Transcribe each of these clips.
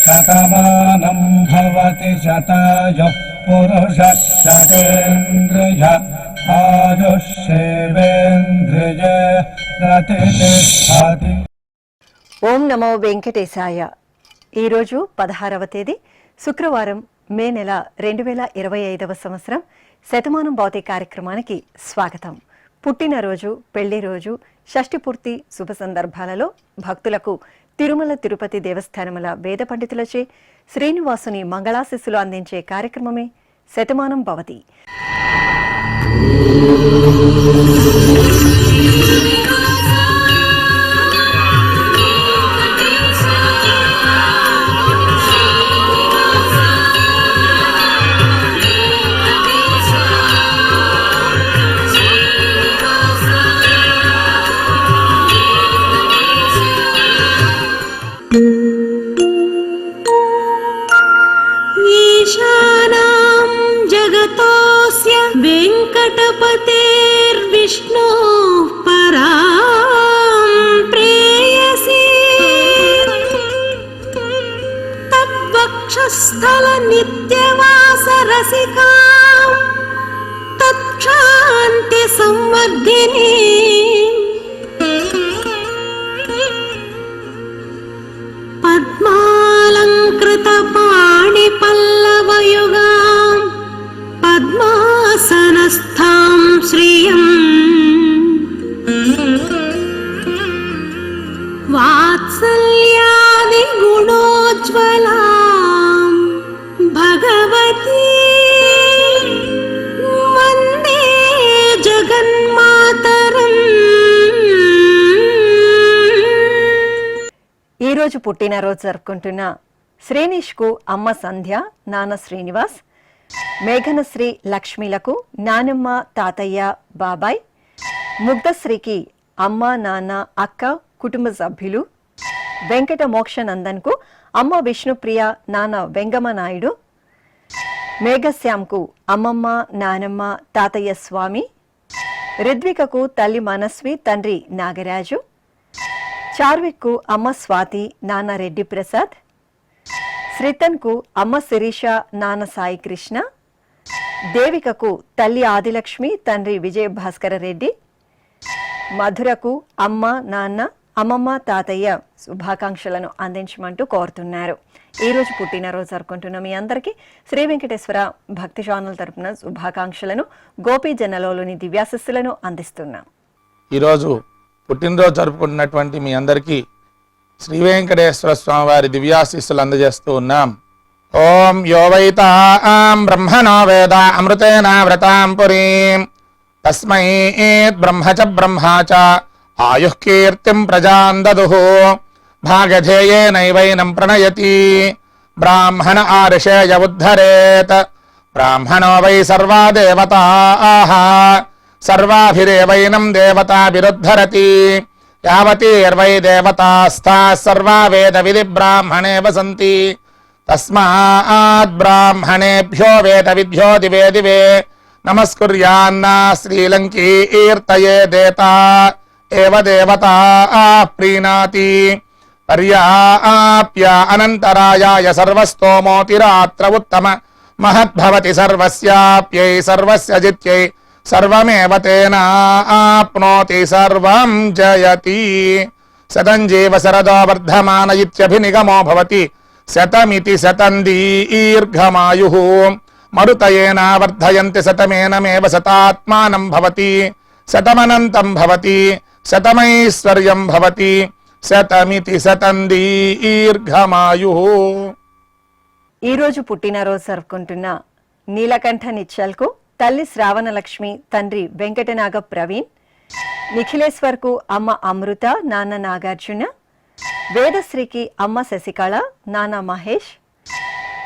శతమానం భవతి శతాయుః పురుషः శతేంద్రియ ఆయుష్యేవేంద్రియ ప్రతిష్ఠతి. ఓం నమో వెంకటేశాయ. ఈరోజు 16వ తేదీ శుక్రవారం, మే నెల 2025వ సంవత్సరం. శతమానం భౌతిక కార్యక్రమానికి స్వాగతం. పుట్టినరోజు, పెళ్లి రోజు, షష్ఠి పూర్తి శుభ సందర్భాలలో భక్తులకు తిరుమల తిరుపతి దేవస్థానముల వేద పండితులచే శ్రీనివాసుని మంగళాశిస్సులు అందించే కార్యక్రమమే శతమానం భవతి. ईशानां जगतोऽस्य वेङ्कटपतेर्विष्णोः परां प्रेयसी तद्वक्षस्थलनित्यवासरसिकां तत्क्षान्तिसंवर्धिनी पद्मालङ्कृतपाणिपल्लवयुगां पद्मासनस्थां श्रियं वात्सल्यादिगुणोज्ज्वलां भगवती वन्दे जगन्मातरम्. ఈరోజు పుట్టినరోజు జరుపుకుంటున్న శ్రీనిష్కు అమ్మ సంధ్య, నాన్న శ్రీనివాస్, మేఘనశ్రీ లక్ష్మిలకు నానమ్మ, తాతయ్య, బాబాయ్, ముగ్ధశ్రీకి అమ్మ, నాన్న, అక్క, కుటుంబ సభ్యులు, వెంకట మోక్షనందన్కు అమ్మ విష్ణుప్రియ, నాన్న వెంగమ నాయుడు, మేఘశ్యామ్కు అమ్మమ్మ, నానమ్మ, తాతయ్య స్వామి, రిద్వికకు తల్లి మనస్వి, తండ్రి నాగరాజు, చార్విక్కు అమ్మ స్వాతి, నాన్న రెడ్డి ప్రసాద్, శ్రీతన్కు అమ్మ శిరీష, నాన్న సాయి కృష్ణ, దేవికకు తల్లి ఆదిలక్ష్మి, తండ్రి విజయ భాస్కర రెడ్డి, మధురకు అమ్మ, నాన్న, అమ్మమ్మ, తాతయ్య శుభాకాంక్షలను అందించమంటూ కోరుతున్నారు. ఈరోజు పుట్టినరోజు జరుపుకుంటున్న మీ అందరికీ శ్రీ వెంకటేశ్వర భక్తి ఛానల్ తరపున శుభాకాంక్షలను, గోపీ జనలోని దివ్యాశిస్సులను అందిస్తున్నాం. ఈరోజు పుట్టినరోజు జరుపుకుంటున్నటువంటి మీ అందరికీ శ్రీ వెంకటేశ్వర స్వామి వారి దివ్యాశీస్సులు అందజేస్తూ ఉన్నాం. ఓం యో వైతాం బ్రహ్మణో వేద అమృతేన వ్రతాం పురీం తస్మై బ్రహ్మ చ బ్రహ్మా చ ఆయుః కీర్తిం ప్రజాం దదుః భాగధేయేనైవైనం ప్రణయతి బ్రాహ్మణ ఆర్షేయ ఉద్ధరేత్ బ్రాహ్మణో వై సర్వా దేవతాః సర్వాభిరేవైనం దేవతాభిరుద్ధరతి యావతీర్వై దేవతాస్థాః సర్వా వేద విధి బ్రాహ్మణే వసంతి తస్మాత్ బ్రాహ్మణేభ్యో వేద విద్యో దివే దివే నమస్కుర్యాన్నా శ్రీలంకీర్తయేదేత ఏవ దేవతా ప్రీణాతి పర్యాప్య అనంతరాయాయ సర్వస్తోమోతిరాత్ర ఉత్తమ మహద్భవతి సర్వస్యాప్యై సర్వస్య జిత్యై సర్వమేవ తేనాప్నోతి సర్వం జయతి. శతం జీవ శరదో వర్ధమాన ఇత్యభినిగమో భవతి శతమితి శతం దీర్ఘమాయుః మరుతయేన వర్ధయంతి శతమేనమేవ శతాత్మానం భవతి శతమనంతం భవతి శతమైశ్వర్యం భవతి శతమితి శతం దీర్ఘమాయుః. ఈరోజు పుట్టినరోజు జరుపుకుంటున్న నీలకంఠ నిశ్చల్కు తల్లి శ్రావణలక్ష్మి, తండ్రి వెంకటనాగ ప్రవీణ్, నిఖిలేశ్వర్కు అమ్మ అమృత, నాన్న నాగార్జున, వేదశ్రీకి అమ్మ శశికళ, నాన్న మహేష్,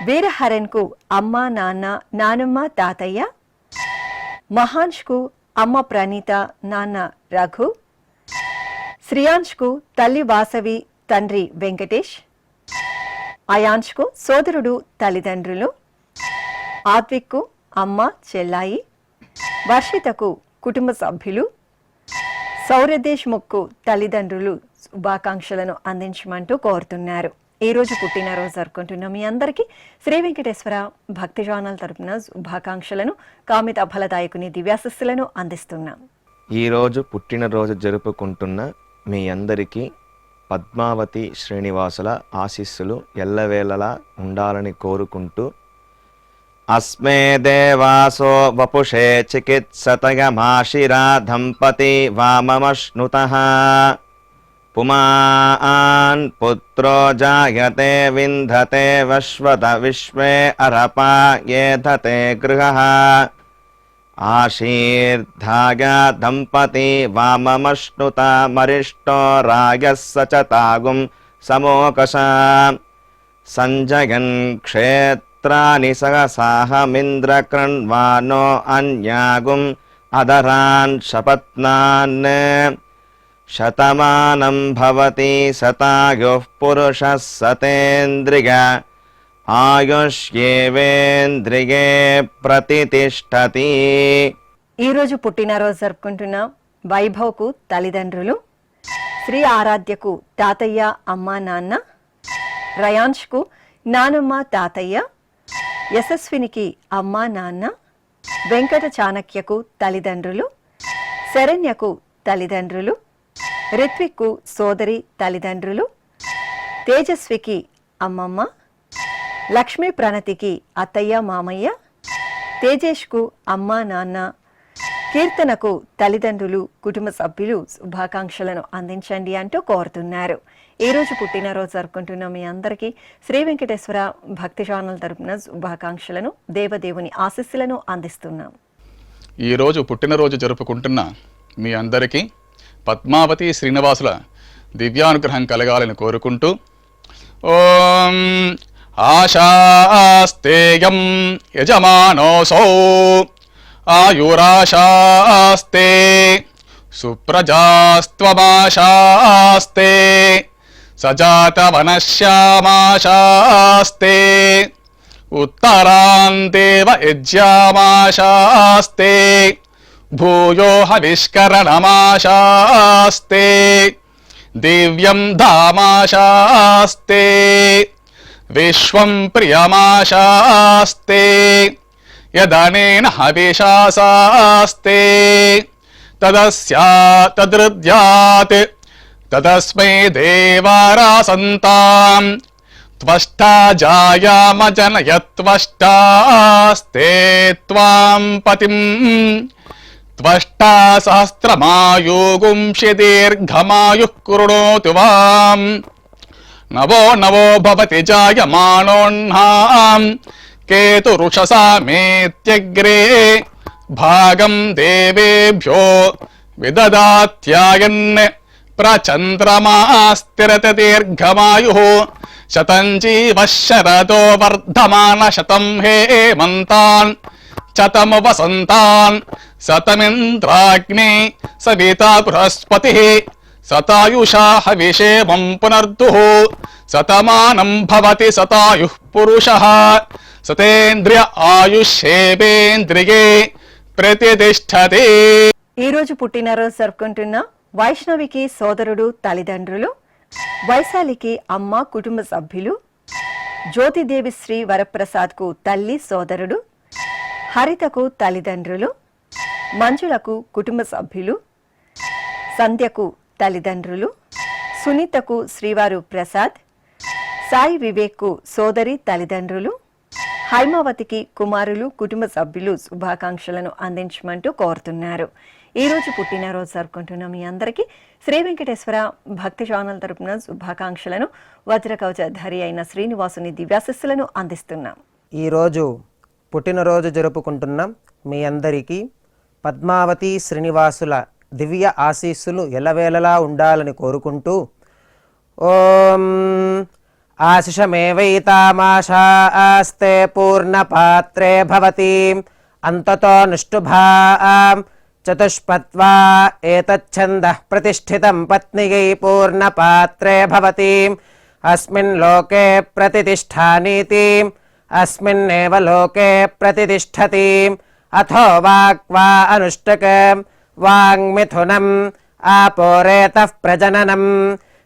వీరహరన్కు అమ్మ, నాన్న, నానమ్మ, తాతయ్య, మహాన్ష్కు అమ్మ ప్రణీత, నాన్న రఘు, శ్రియాంష్కు తల్లి వాసవి, తండ్రి వెంకటేష్, అయాంష్కు సోదరుడు, తల్లిదండ్రులు, ఆత్విక్కు అమ్మ, చెల్లాయి, వర్షితకు కుటుంబ సభ్యులు, శౌర్య దేశ్ముఖ్కు తల్లిదండ్రులు శుభాకాంక్షలను అందించమంటూ కోరుతున్నారు. ఈ రోజు పుట్టినరోజు జరుపుకుంటున్న మీ అందరికీ శ్రీ వెంకటేశ్వర భక్తి ఛానల్ తరపున శుభాకాంక్షలను, కామిత ఫలదాయకుని దివ్యాశస్సులను అందిస్తున్నాం. ఈరోజు పుట్టినరోజు జరుపుకుంటున్న మీ అందరికీ పద్మావతి శ్రీనివాసుల ఆశీస్సులు ఎల్లవేళలా ఉండాలని కోరుకుంటూ, అస్మే దేవాసో వపుషే చికిత్సతయమాశిరా దంపతి వామమశ్నుతః పుమాన్ పుత్రో జాయతే వింధతే వశ్వత విశ్వే అరపా ఏధతే గృహః ఆశీర్ధాయ దంపతి వామమశ్నుత మరిష్టో రాయః సచతాగుం సమోకష సంజయన్ క్షేత్రాని సహసాహమింద్రకృణ్వానో అన్యాగుం అదరాన్ శపత్నాన్ శతమానం భవతి శతాయుః పురుషः సతేంద్రియ ఆయుష్యేవేంద్రియే ప్రతితిష్టతి. ఈరోజు పుట్టినరోజు జరుపుకుంటున్న వైభవ్కు తల్లిదండ్రులు, శ్రీ ఆరాధ్యకు తాతయ్య అమ్మ నాన్న, రయాన్ష్కు నానమ్మ తాతయ్య, యశస్వినికి అమ్మ నాన్న, వెంకట చాణక్యకు తల్లిదండ్రులు, శరణ్యకు తల్లిదండ్రులు, రిత్విక్కు సోదరి తల్లిదండ్రులు, తేజస్వికి అమ్మమ్మ, లక్ష్మీ ప్రణతికి అత్తయ్య మామయ్య, తేజేష్కు అమ్మ నాన్న, కీర్తనకు తల్లిదండ్రులు, కుటుంబ సభ్యులు శుభాకాంక్షలను అందించండి అంటూ కోరుతున్నారు. ఈ రోజు పుట్టినరోజు జరుపుకుంటున్న మీ అందరికీ శ్రీ వెంకటేశ్వర భక్తి ఛానల్ తరపున శుభాకాంక్షలను, దేవదేవుని ఆశీస్సులను అందిస్తున్నాం. ఈరోజు పుట్టినరోజు జరుపుకుంటున్న మీ అందరికీ పద్మావతి శ్రీనివాసుల దివ్యానుగ్రహం కలగాలని కోరుకుంటూ, ఓం ఆశాస్తేయం యజమానోసౌ ఆయురాశాస్తే సుప్రజాస్త్వమాశాస్తే సజాతవనశ్యామాశాస్తే ఉత్తరాందేవ యజ్యామాశాస్తే భూయో హవిష్కరణమాశాస్తే దివ్యం ధామాశాస్తే విశ్వం ప్రియమాశాస్తే యదనేన హవిషాసాస్తే తదృద్యాత్ తదస్మై దేవారాసంతాం త్వష్టా జాయామజనయత్వష్టాస్తే త్వాం పతిం త్వష్టా సహస్రమాయుగుంషి దీర్ఘమాయుః కృణోతు వాం నవో నవో భవతి జాయమానోన్హాం కేతురుషసామేత్యగ్రే భాగం దేవేభ్యో విదదాత్యాయన్ ప్రచంద్రమాస్తిరత దీర్ఘమాయుః శతం జీవః శరదో వర్ధమాన శతం హేమంతాన్ శతము వసంతాన్ శతమింద్రాగ్ని సవితా బృహస్పతిః శతాయుషా హవిషేమం పునర్దుః శతమానం భవతి శతాయుః పురుషః సతేంద్రియ ఆయుష్యేవేంద్రియే ప్రతితిష్టతి. ఈ రోజు పుట్టినరోజు జరుపుకుంటున్న వైష్ణవికి సోదరుడు తల్లిదండ్రులు, వైశాలికి అమ్మ కుటుంబ సభ్యులు, జ్యోతిదేవి శ్రీ వరప్రసాద్కు తల్లి సోదరుడు, హరితకు తల్లిదండ్రులు, మంజులకు కుటుంబ సభ్యులు, సంధ్యకు తల్లిదండ్రులు, సునీతకు శ్రీవారు ప్రసాద్, సాయి వివేక్కు సోదరి తల్లిదండ్రులు, హైమావతికి కుమారులు, కుటుంబ సభ్యులు శుభాకాంక్షలను అందించమంటూ కోరుతున్నారు. ఈ రోజు పుట్టినరోజు జరుపుకుంటున్న మీ అందరికీ శ్రీ వెంకటేశ్వర భక్తి ఛానల్ తరపున శుభాకాంక్షలను, వజ్రకవచధారి అయిన శ్రీనివాసుని దివ్యాశస్సులను అందిస్తున్నాం. ఈరోజు పుట్టినరోజు జరుపుకుంటున్నాం మీ అందరికీ పద్మావతి శ్రీనివాసుల దివ్య ఆశీస్సులు ఎల్లవేళలా ఉండాలని కోరుకుంటూ, ఓం ఆశిషమేవైతామాశాస్తే పూర్ణపాత్రే భవతి అంతతో నిష్ఠుభాం చతుష్పత్వా ఏతచ్ఛందః ప్రతిష్ఠితం పత్నియై పూర్ణపాత్రే భవతి అస్మిన్ లోకే ప్రతిష్ఠానీతి అస్మిన్నేవ లోకే ప్రతిష్ఠతి అథో వాక్వా అనుష్టకం వాంగ్మిథునం आपोरेतः प्रजननम्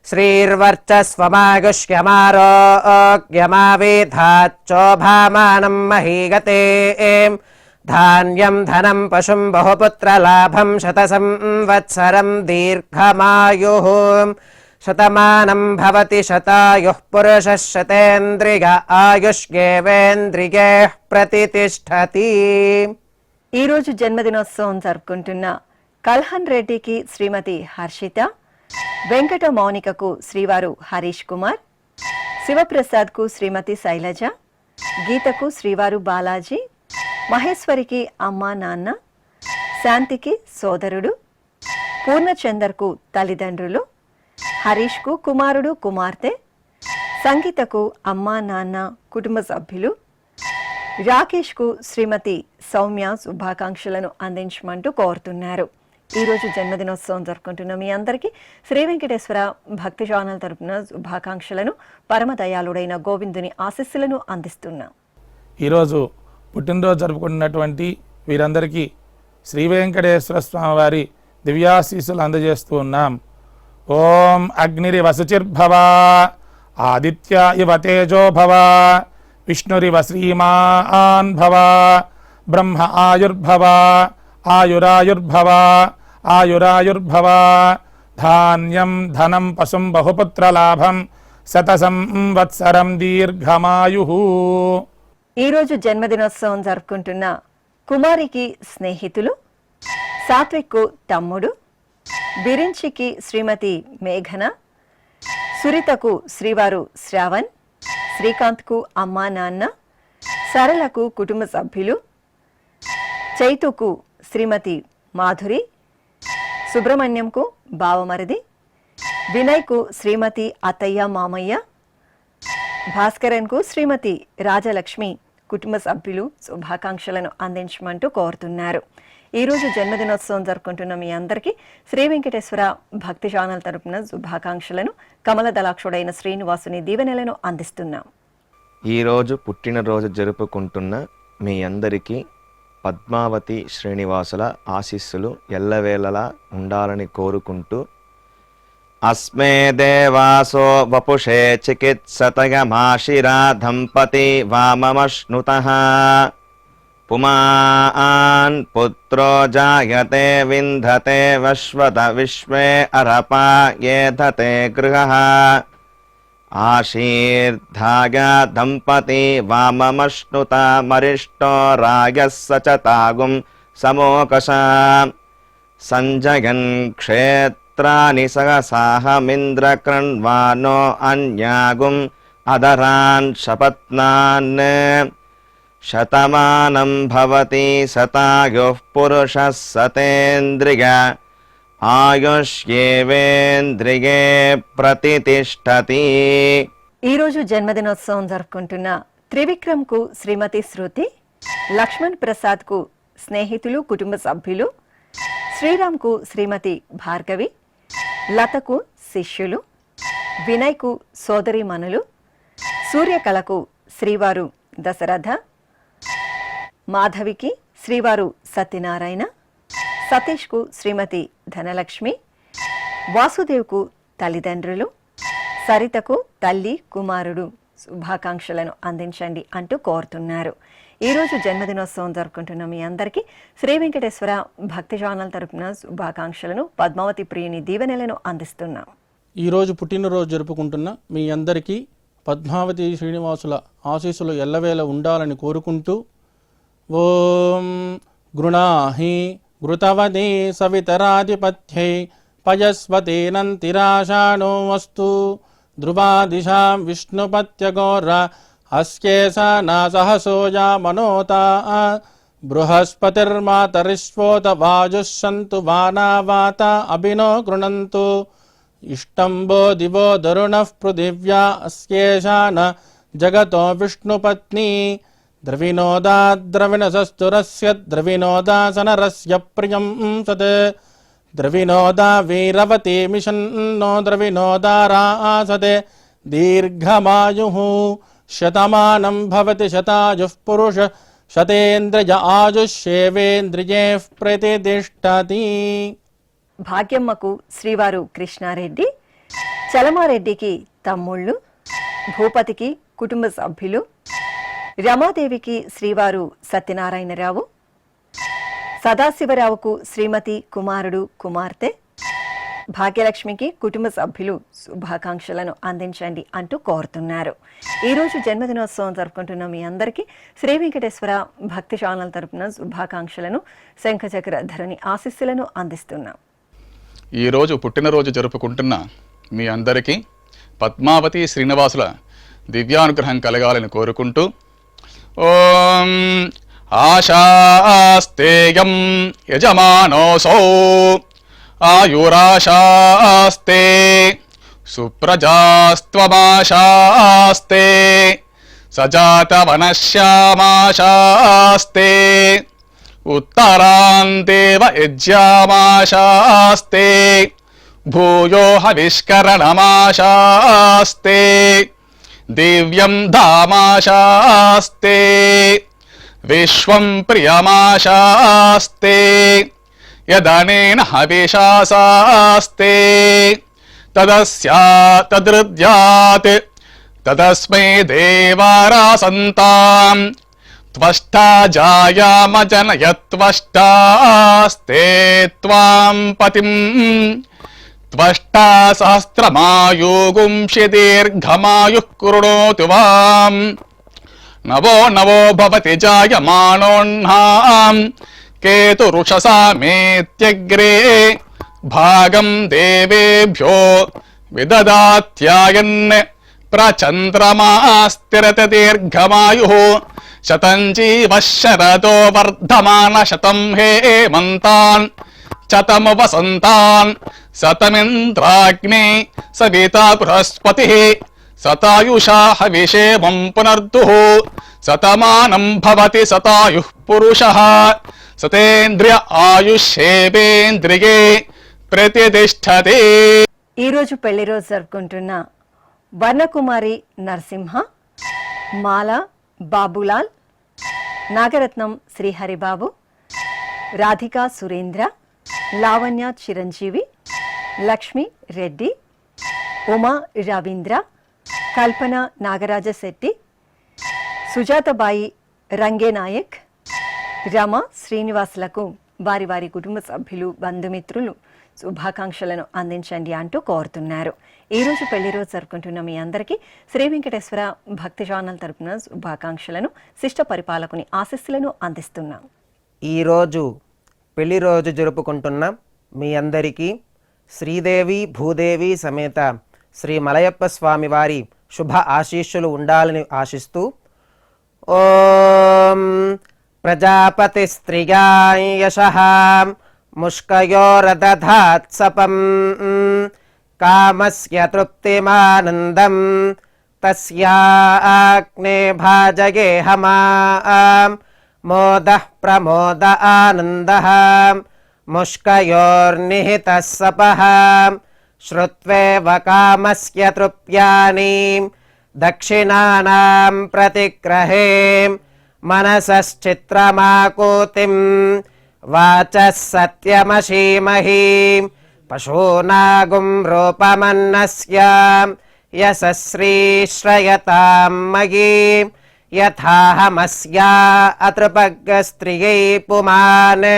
श्रीर्वर्चस्वमागुष्यमारोग्यमावेधाच्चोभामानम् महीगते धान्यम् धनम् पशुम् बहुपुत्रलाभम् शतसंवत्सरम् दीर्घमायुः शतमानम् भवति शतायुः पुरुषः शतेन्द्रिय आयुष्येवेन्द्रियः प्रतितिष्ठति। ఈ రోజు జన్మదినోత్సవం జరుపుకుంటున్న కల్హన్ రెడ్డికి శ్రీమతి హర్షిత, వెంకట మౌనికకు శ్రీవారు హరీష్ కుమార్, శివప్రసాద్కు శ్రీమతి శైలజ, గీతకు శ్రీవారు బాలాజీ, మహేశ్వరికి అమ్మా నాన్న, శాంతికి సోదరుడు, పూర్ణచందర్కు తల్లిదండ్రులు, హరీష్కు కుమారుడు కుమార్తె, సంగీతకు అమ్మా నాన్న కుటుంబ సభ్యులు, రాకేష్కు శ్రీమతి సౌమ్య శుభాకాంక్షలను అందించమంటూ కోరుతున్నారు. ఈరోజు జన్మదినోత్సవం జరుపుకుంటున్న మీ అందరికీ శ్రీ వెంకటేశ్వర భక్తి ఛానల్ తరపున శుభాకాంక్షలను, పరమదయాళుడైన గోవిందుని ఆశీస్సులను అందిస్తున్నాం. ఈరోజు పుట్టినరోజు జరుపుకుంటున్నటువంటి వీరందరికీ శ్రీ వెంకటేశ్వర స్వామివారి దివ్యాశీస్సులు అందజేస్తూ ఉన్నాం. ఓం అగ్నిరివ శుచిర్భవ, ఆదిత్య ఇవ తేజో భవ, విష్ణురివ శ్రీమాన్ భవ, బ్రహ్మ ఆయుర్భవ, ఆయురాయుర్భవ, ఆయురాయుర్భవ, ధాన్యం ధనం పశుం బహుపుత్రలాభం శతసంవత్సరం దీర్ఘమాయుః. ఈరోజు జన్మదినోత్సవం జరుపుకుంటున్న కుమారికి స్నేహితులు, సాత్విక్కు తమ్ముడు, బిరించికి శ్రీమతి మేఘన, సురితకు శ్రీవారు శ్రావణ్, శ్రీకాంత్కు అమ్మా నాన్న, సరళకు కుటుంబ సభ్యులు, చైతుకు శ్రీమతి మాధురి, సుబ్రహ్మణ్యంకు బావమరిది, వినయ్కు శ్రీమతి అత్తయ్య మామయ్య, భాస్కరన్కు శ్రీమతి రాజలక్ష్మి కుటుంబ సభ్యులు శుభాకాంక్షలను అందించమంటూ కోరుతున్నారు. ఈరోజు జన్మదినోత్సవం జరుపుకుంటున్న మీ అందరికీ శ్రీ వెంకటేశ్వర భక్తి ఛానల్ తరపున శుభాకాంక్షలను, కమల దళాక్షుడైన శ్రీనివాసుని దీవెనలను అందిస్తున్నాం. ఈరోజు పుట్టినరోజు జరుపుకుంటున్న మీ అందరికీ పద్మావతి శ్రీనివాసుల ఆశీస్సులు ఎల్లవేళలా ఉండాలని కోరుకుంటూ, అస్మే దేవాసో వపుషే చికిత్సతయమాశిరా దంపతి వామమశ్నుతః పుమాన్ పుత్రో జాయతే వింధతే వశ్వత విశ్వే అరపా ఏధతే గృహః ఆశీర్ధాయ దంపతి వామమశ్నుత మరిష్టో రాయః సచతాగుం సమోకష సంజయన్ క్షేత్రాని సహసాహమింద్రకృణ్వానో అన్యాగుం అదరాన్ శపత్నాన్ శతమానం భవతి శతాయుః పురుషः సతేంద్రియ ఆయుష్యేవేంద్రియే ప్రతితిష్ఠతి. ఈరోజు జన్మదినోత్సవం జరుపుకుంటున్న త్రివిక్రమ్కు శ్రీమతి శృతి, లక్ష్మణ్ ప్రసాద్కు స్నేహితులు కుటుంబ సభ్యులు, శ్రీరామ్కు శ్రీమతి భార్గవి, లతకు శిష్యులు, వినయ్కు సోదరీమణులు, సూర్యకళకు శ్రీవారు దశరథ, మాధవికి శ్రీవారు సత్యనారాయణ, సతీష్కు శ్రీమతి ధనలక్ష్మి, వాసుదేవ్కు తల్లిదండ్రులు, సరితకు తల్లి కుమారుడు శుభాకాంక్షలను అందించండి అంటూ కోరుతున్నారు. ఈరోజు జన్మదినోత్సవం జరుపుకుంటున్న మీ అందరికీ శ్రీ వెంకటేశ్వర భక్తి ఛానల్ తరపున శుభాకాంక్షలను, పద్మావతి ప్రియుని దీవెనలను అందిస్తున్నాం. ఈరోజు పుట్టినరోజు జరుపుకుంటున్న మీ అందరికీ పద్మావతి శ్రీనివాసుల ఆశీస్సులు ఎల్లవేళ ఉండాలని కోరుకుంటూ, ఓం గృణాహి ఘృతవదే సవితరాధిపత్యై పయస్వతేనంతిరాషాణో వస్తు ధ్రువాదిశాం విష్ణుపత్యగోర అస్యేషా నాసహసోజా మనోతా బృహస్పతిర్మాతరిష్వోత వాజుః సంతు వానావాత అభినో గృణంతు ఇష్టంబో దివో దరుణః పృథివ్యా అస్యేషా న జగతో విష్ణుపత్ని ద్రవినోదా ద్రవిణసస్తురస్య ద్రవినోదాసనరస్య ప్రియం సత్ ద్రవినోదా వీరవతి మిషన్నో ద్రవినోదారాసతే దీర్ఘమాయుః శతమానం భవతి శతాయుః పురుష శతేంద్రియ ఆయుష్యేవేంద్రియే ప్రతితిష్ఠతి. భాగ్యమ్మకు శ్రీవారు కృష్ణారెడ్డి, చలమారెడ్డికి తమ్ముళ్ళు, భూపతికి కుటుంబ సభ్యులు, రమాదేవికి శ్రీవారు సత్యనారాయణరావు, సదాశివరావుకు శ్రీమతి కుమారుడు కుమార్తె, భాగ్యలక్ష్మికి కుటుంబ సభ్యులు శుభాకాంక్షలను అందించండి అంటూ కోరుతున్నారు. ఈరోజు జన్మదినోత్సవం జరుపుకుంటున్న మీ అందరికీ శ్రీ వెంకటేశ్వర భక్తి ఛానల్ తరపున శుభాకాంక్షలను, శంఖచక్ర ధరణి ఆశీస్సులను అందిస్తున్నాం. ఈరోజు పుట్టినరోజు జరుపుకుంటున్న మీ అందరికీ పద్మావతి శ్రీనివాసుల దివ్యానుగ్రహం కలగాలని కోరుకుంటూ ఓం ఆశాస్తేయం యజమానోసౌ ఆయురాశాస్తే సుప్రజాస్త్వమాశాస్తే సజాతవనశ్యామాశాస్తే ఉత్తరాందేవ యజ్యామాశాస్తే భూయో హవిష్కరణమాశాస్తే దివ్యం ధామాశాస్తే విశ్వం ప్రియమాశాస్తే యదనేన హవిషాసాస్తే తదృద్యాత్ తదస్మై దేవారాసంతాం త్వష్టా జాయామజనయత్వష్టాస్తే త్వాం పతిం త్వష్టా సహస్రమాయుగుంషి దీర్ఘమాయుః కృణోతు వాం నవో నవో భవతి జాయమానోన్హాం కేతురుషసామేత్యగ్రే భాగం దేవేభ్యో విదదాత్యాయన్ ప్రచంద్రమా స్థిరత దీర్ఘమాయుః శతం జీవః శరదో వర్ధమాన శతం హేమంతాన్ శతము వసంతాన్ శతమింద్రాగ్నే సవితా బృహస్పతిః శతాయుషా హవిషేమం పునర్దుః శతమానం భవతి శతాయుః పురుషః శతేంద్రియ ఆయుష్యేవేంద్రియే ప్రతిష్టతే. ఈరోజు పెళ్లి రోజు జరుపుకుంటున్న వర్ణకుమారి నరసింహ, మాల బాబులాల్, నాగరత్నం శ్రీహరిబాబు, రాధికా సురేంద్ర, లావణ్య చిరంజీవి, లక్ష్మి రెడ్డి, ఉమా రవీంద్ర, కల్పన నాగరాజ శెట్టి, సుజాతబాయి రంగేనాయక్, రమ శ్రీనివాసులకు వారి వారి కుటుంబ సభ్యులు, బంధుమిత్రులు శుభాకాంక్షలను అందించండి అంటూ కోరుతున్నారు. ఈరోజు పెళ్లి రోజు జరుపుకుంటున్న మీ అందరికీ శ్రీ వెంకటేశ్వర భక్తి ఛానల్ తరపున శుభాకాంక్షలను, శిష్ట పరిపాలకుని ఆశీస్సులను అందిస్తున్నాం. ఈరోజు పెళ్లి రోజు జరుపుకుంటున్న మీ అందరికీ శ్రీదేవి భూదేవి సమేత శ్రీ మలయప్ప స్వామి వారి శుభ ఆశీస్సులు ఉండాలని ఆశిస్తూ ఓం ప్రజాపతి స్త్రియాయ యశః ముష్కయోరదధాత్సపం కామస్య తృప్తిమానందం తస్యాగ్నే భాజగేహమాం మోదః ప్రమోద ఆనందః ముష్కయోర్నిహితః సపః శ్రుత్వేవ కామస్య తృప్యాని దక్షిణానాం ప్రతిగ్రహే మనసశ్చిత్రమాకూతిం వాచః సత్యమశీమహి పశూనాగుం రూపమన్నస్య యశశ్రీశ్రయతాం మయీ యథాహమస్యా అతృపగ్గస్త్రియై పుమాన్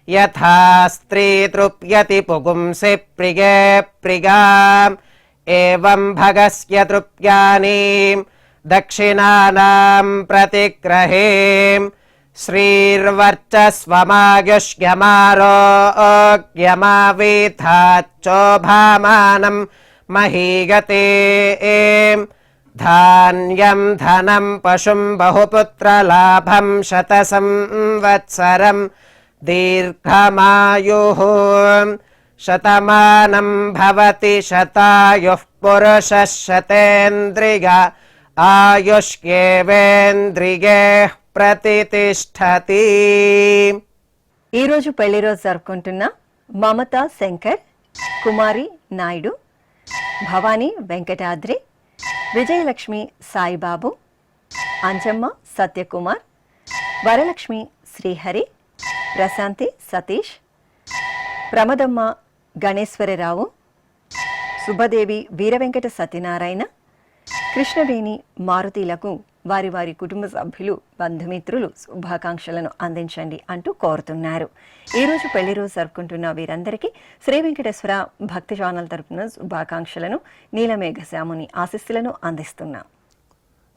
యథా స్త్రీ తృప్యతి పుగుంసి ప్రియే ప్రియాం ఏవం భగస్య తృప్యాని దక్షిణానాం ప్రతిగ్రహే శ్రీర్వర్చస్వమాయుష్యమారోగ్యమావీథాచ్చోభామానం మహీగతే ధాన్యం ధనం పశుం బహుపుత్రలాభం శతసంవత్సరం దీర్ఘమాయుః శతమానం భవతి శతాయుః పురుషः శతేంద్రియ ఆయుష్యేవేంద్రియే ప్రతిష్టతి. ఈరోజు పెళ్లి రోజు జరుపుకుంటున్న మమతా శంకర్, కుమారి నాయుడు, భవానీ వెంకటాద్రి, విజయలక్ష్మి సాయిబాబు, అంజమ్మ సత్యకుమార్, వరలక్ష్మి శ్రీహరి, ప్రశాంతి సతీష్, ప్రమదమ్మ గణేశ్వరరావు, శుభదేవి వీరవెంకట సత్యనారాయణ, కృష్ణవేణి మారుతీలకు వారి వారి కుటుంబ సభ్యులు, బంధుమిత్రులు శుభాకాంక్షలను అందించండి అంటూ కోరుతున్నారు. ఈరోజు పెళ్లి రోజు జరుపుకుంటున్న వీరందరికీ శ్రీ వెంకటేశ్వర భక్తి ఛానల్ తరపున శుభాకాంక్షలను, నీలమేఘశ్యాముని ఆశీస్సులను అందిస్తున్నాం.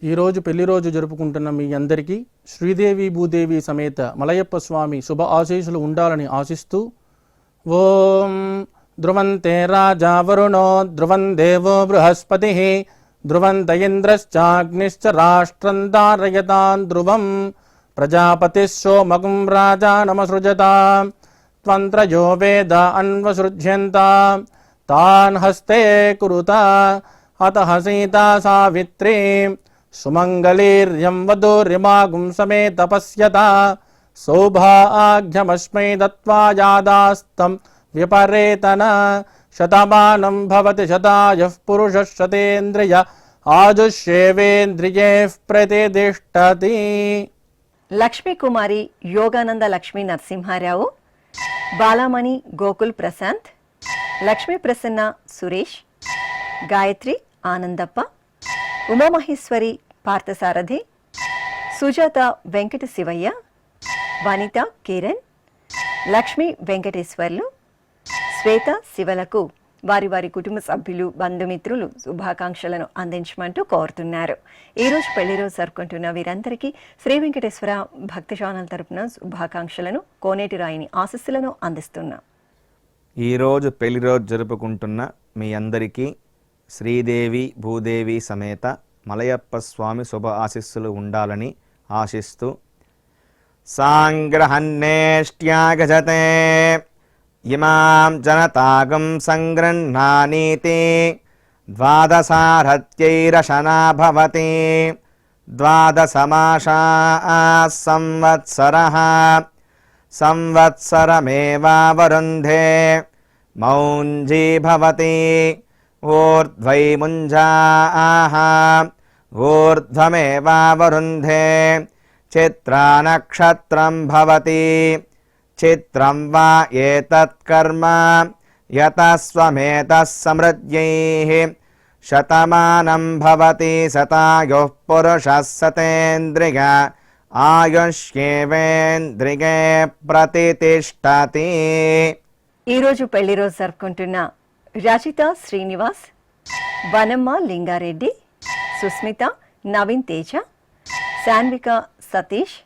ఈరోజు పెళ్లి రోజు జరుపుకుంటున్న మీ అందరికీ శ్రీదేవి భూదేవి సమేత మలయప్ప స్వామి శుభ ఆశీస్సులు ఉండాలని ఆశిస్తూ ఓం ధ్రువంతే రాజా వరుణో ధ్రువం దేవో బృహస్పతి ధ్రువంత ఇంద్రశ్చాగ్నిశ్చ రాష్ట్రం ధారయతాన్ ధ్రువం ప్రజాపతిः సోమగుం రాజానమసృజతాం త్వంత్రయో వేద అన్వసృజ్యంతాం తాన్ హస్తే కురుతా అతః సీతా సావిత్రీ సుమంగళీర్యం వధూరిమాగుం సమేత పశ్యత సౌభాగ్యమస్మై దత్వా యాదాస్తం విపరేతన శతమానం భవతి శతాయః పురుషः శతేంద్రియ ఆజుష్యేవేంద్రియే ప్రతిష్టతి. లక్ష్మీ కుమారి యోగానంద లక్ష్మీ నరసింహారావు, బాలామణి గోకుల్ ప్రశాంత్, లక్ష్మీ ప్రసన్న సురేష్, గాయత్రి ఆనందప్ప, ఉమామహేశ్వరి పార్థసారథి, సుజాత వెంకట శివయ్య, వనిత కిరణ్, లక్ష్మీ వెంకటేశ్వర్లు, శ్వేత శివలకు వారి వారి కుటుంబ సభ్యులు, బంధుమిత్రులు శుభాకాంక్షలను అందించమంటూ కోరుతున్నారు. ఈరోజు పెళ్లి రోజు జరుపుకుంటున్న వీరందరికీ శ్రీ వెంకటేశ్వర భక్తి ఛానల్ తరపున శుభాకాంక్షలను, కోనేటి రాయిని ఆశీస్సులను అందిస్తున్నాం. ఈరోజు పెళ్లి రోజు జరుపుకుంటున్న మీ అందరికీ శ్రీదేవి భూదేవి సమేత మలయప్ప స్వామి శుభ ఆశీస్సులు ఉండాలని ఆశిస్తూ సాంగ్రహన్నేష్ట్యాగజతే ఇమాం జనతాగం సంగృహ్ణానీతి ద్వాదశారథ్యైరశనా భవతి ద్వాదశమాసా సంవత్సరః సంవత్సరమేవావరుంధే మౌంజీ భవతి ఊర్ధ్వై ముంజాః ఊర్ధ్వమేవావరుంధే చిత్రా నక్షత్రం భవతి చిత్రం వా ఏతత్ కర్మ యతస్వమేతః సమృద్ధ్యైః శతమానం భవతి శతాయుః పురుషः శతేంద్రియ ఆయుష్యేవేంద్రియే ప్రతిష్టతి. ఈరోజు పెళ్లి రోజు జరుపుకుంటున్న రచిత శ్రీనివాస్, వనమ్మ లింగారెడ్డి, సుస్మిత, నవీన్ తేజ, శాన్విక సతీష్,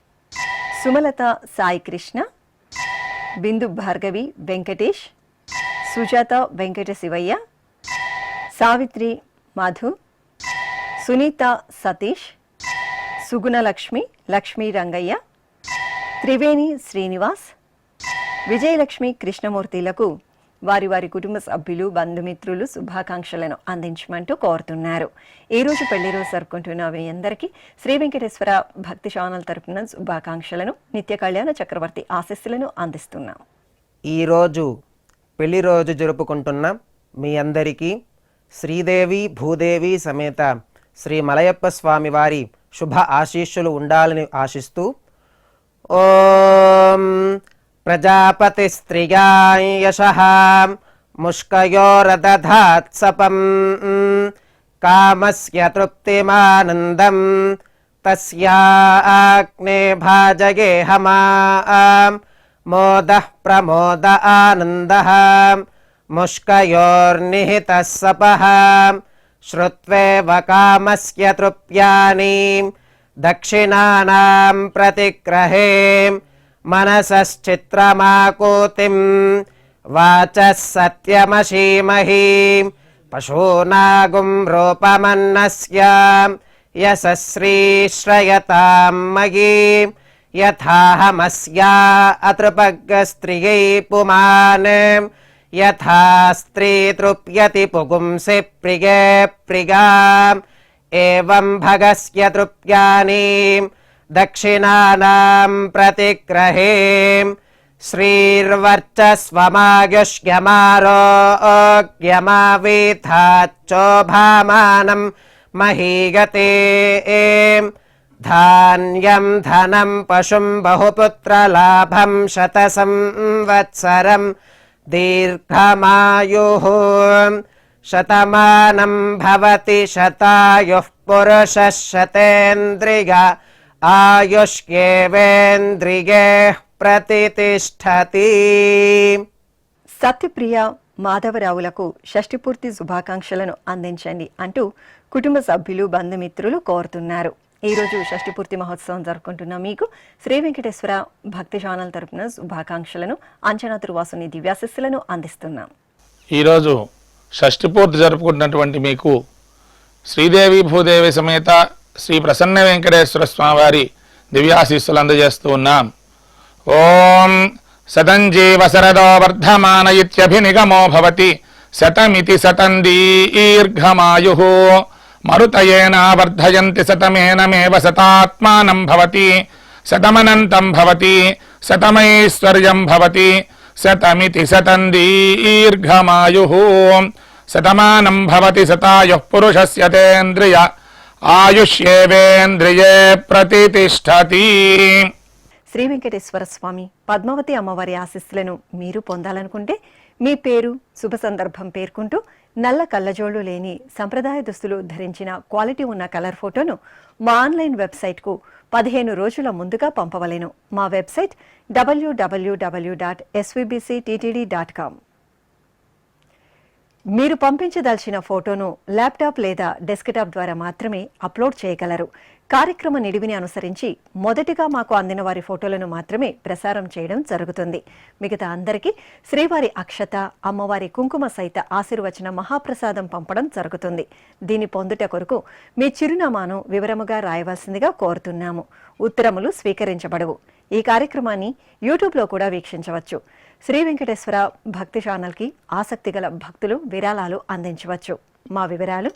సుమలత సాయి కృష్ణ, బిందు భార్గవి వెంకటేష్, సుజాత వెంకట శివయ్య, సావిత్రి మధు, సునీత సతీష్, సుగుణలక్ష్మి లక్ష్మీ రంగయ్య, త్రివేణి శ్రీనివాస్, విజయలక్ష్మి కృష్ణమూర్తిలకు వారి వారి కుటుంబ సభ్యులు, బంధుమిత్రులు శుభాకాంక్షలను అందించమంటూ కోరుతున్నారు. ఈరోజు పెళ్లి రోజు జరుపుకుంటున్న మీ అందరికీ శ్రీ వెంకటేశ్వర భక్తి ఛానల్ తరపున శుభాకాంక్షలను, నిత్య కళ్యాణ చక్రవర్తి ఆశీస్సులను అందిస్తున్నాం. ఈరోజు పెళ్లి రోజు జరుపుకుంటున్న మీ అందరికీ శ్రీదేవి భూదేవి సమేత శ్రీ మలయప్ప స్వామి వారి శుభ ఆశీస్సులు ఉండాలని ఆశిస్తూ ఓం ప్రజాపతిస్త్రియాయ యశః ముష్కయోరదధాత్సపం కామస్య తృప్తిమానందం తస్యాగ్నే భాజగేహమాం మోదః ప్రమోద ఆనందః ముష్కయోర్నిహితः సపః శ్రుత్వేవ కామస్య తృప్యాని దక్షిణానాం ప్రతిగ్రహే మనసశ్చిత్రమాకూతిం వాచः సత్యమశీమహి పశూనాగుం రూపమన్నస్య యశశ్రీశ్రయతాం మయీ యథాహమస్యా అతృపగ్గస్త్రియై పుమాన్ యథా స్త్రీ తృప్యతి పుగుంసి ప్రియే ప్రియాం ఏవం భగస్య తృప్యాని దక్షిణానాం ప్రతిగ్రహే శ్రీర్వర్చస్వమాయుష్యమారోగ్యమావీథాచ్చోభామానం మహీగతే ధాన్యం ధనం పశుం బహుపుత్రలాభం శతసంవత్సరం దీర్ఘమాయుః శతమానం భవతి శతాయుః పురుషः శతేంద్రియ ఆయుష్యేవేంద్రియే ప్రతితిష్ఠతి. సత్యప్రియ మాధవరావులకు షష్ఠిపూర్తి శుభాకాంక్షలను అందించండి అంటూ కుటుంబ సభ్యులు బంధుమిత్రులు కోరుతున్నారు. ఈరోజు షష్ఠిపూర్తి మహోత్సవం జరుపుకుంటున్న మీకు శ్రీ వెంకటేశ్వర భక్తి ఛానల్ తరపున శుభాకాంక్షలను, అంచనా దుర్వాసుని దివ్యాశిస్సులను అందిస్తున్నాం. ఈరోజు షష్ఠిపూర్తి జరుపుకుంటున్నటువంటి మీకు శ్రీదేవి భూదేవి సమేత శ్రీ ప్రసన్న వెంకటేశ్వర స్వామివారి దివ్యాశీస్సులు అందజేస్తూ ఉన్నాం. ఓం శతంజీవ శరదో వర్ధమాన ఇత్యభినిగమో భవతి శతమితి శతం దీర్ఘమాయుః మరుతయేన వర్ధయంతి శతమేనమేవ శతాత్మానం భవతి శతమనంతం భవతి శతమైశ్వర్యం భవతి శతమితి శతం దీర్ఘమాయుః శతమానం భవతి శతాయుః పురుషస్య తేంద్రియ ఆయుష్యేవేంద్రియే ప్రతితిష్ఠతి. శ్రీ వెంకటేశ్వర స్వామి పద్మావతి అమ్మవారి ఆశీస్సులను మీరు పొందాలనుకుంటే మీ పేరు, శుభ సందర్భం పేర్కొంటూ నల్ల కళ్ళజోళ్లు లేని సంప్రదాయ దుస్తులు ధరించిన క్వాలిటీ ఉన్న కలర్ ఫోటోను మా ఆన్లైన్ వెబ్సైట్కు 15 రోజుల ముందుగా పంపవలెను. మా వెబ్సైట్ www.svbcttd.com. మీరు పంపించదలిచిన ఫోటోను ల్యాప్టాప్ లేదా డెస్క్టాప్ ద్వారా మాత్రమే అప్లోడ్ చేయగలరు. కార్యక్రమ నిడివిని అనుసరించి మొదటిగా మాకు అందిన వారి ఫోటోలను మాత్రమే ప్రసారం చేయడం జరుగుతుంది. మిగతా అందరికీ శ్రీవారి అక్షత, అమ్మవారి కుంకుమ సహిత ఆశీర్వచన మహాప్రసాదం పంపడం జరుగుతుంది. దీన్ని పొందుట కొరకు మీ చిరునామాను వివరముగా రాయవలసిందిగా కోరుతున్నాము. ఉత్తరములు స్వీకరించబడవు. ఈ కార్యక్రమాన్ని యూట్యూబ్లో కూడా వీక్షించవచ్చు. శ్రీ వెంకటేశ్వర భక్తి ఛానల్కి ఆసక్తి గల భక్తులు విరాళాలు అందించవచ్చు. మా వివరాలు: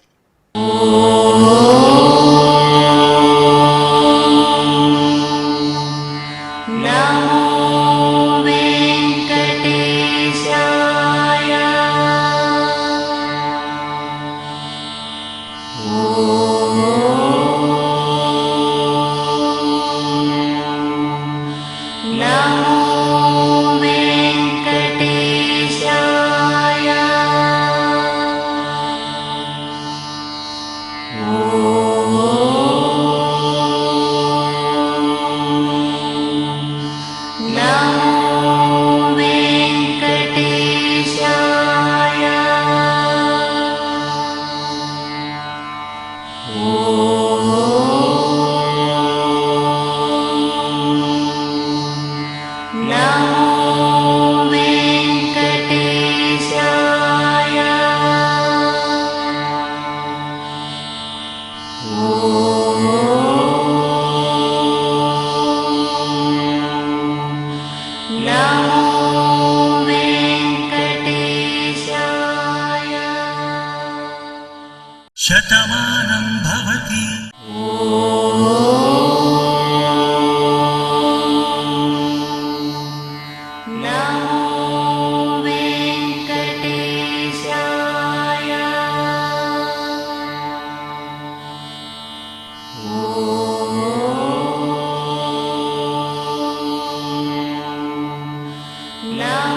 శతమానం భవతి. Now